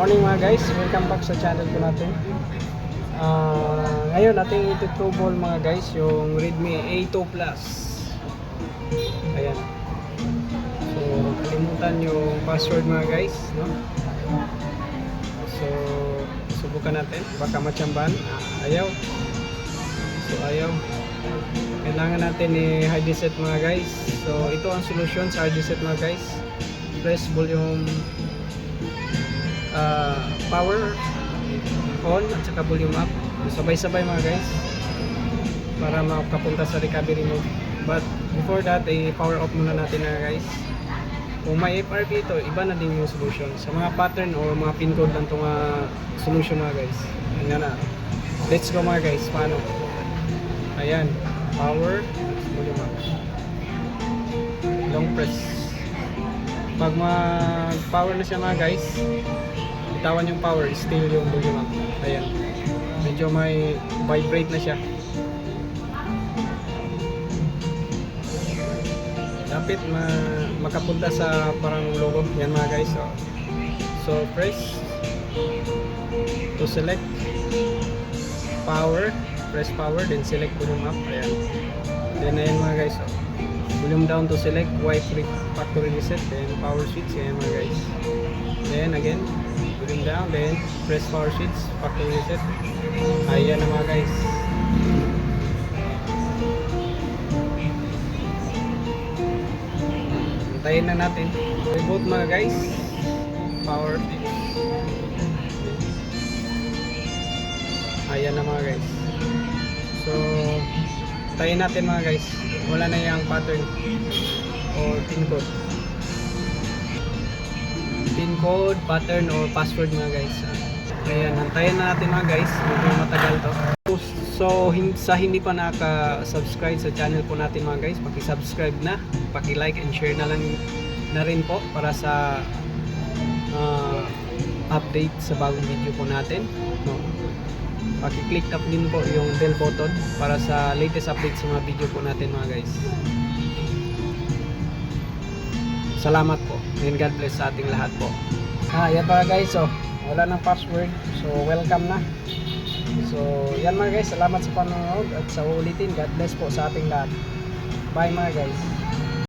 Morning mga guys, welcome back sa channel ko natin. Ngayon ating itutubol mga guys yung Redmi A2 Plus. Ayan. So kalimutan yung password mga guys, no? So subukan natin, baka matsamban. Ayaw. So ayaw. Kailangan natin i-hard reset mga guys. So ito ang solusyon sa hard reset mga guys. Press volume power on at saka volume up, sabay-sabay mga guys para makapunta sa recovery mode. But before that power off muna natin na guys. Kung may FRP ito, iba na din yung solution sa mga pattern or mga pin code lang itong solution mga guys. Ayan na, let's go mga guys. Paano? Ayan, power volume up, long press. Pag mag power na siya mga guys, bitawan yung power, still yung volume up. Ayan, medyo may vibrate na siya. Dapat makapunta sa parang logo. Yan mga guys. So press to select power, press power, then select volume up. Ayan, then ayan mga guys. Volume down to select wipe factory reset, then power switch. Ayan mga guys. Then again volume down, then press power switch, factory reset. Ayan na mga guys. Antayin na natin. Reboot mga guys. Power switch. Ayan na mga guys. So antayin natin mga guys. Wala na yung pattern or pin code. Pin code, pattern or password mga guys. Ayan, antayin na natin mga guys. Medyo matagal to. So sa hindi pa naka-subscribe sa channel po natin mga guys, paki-subscribe na, paki-like and share na lang na rin po para sa update sa bagong video po natin, no? Paki-click up din po yung bell button para sa latest update sa mga video po natin mga guys. Salamat po and God bless sa ating lahat po. Yan mga guys, so wala nang password, so welcome na. So yan mga guys, salamat sa panonood at sa ulitin. God bless po sa ating lahat. Bye mga guys.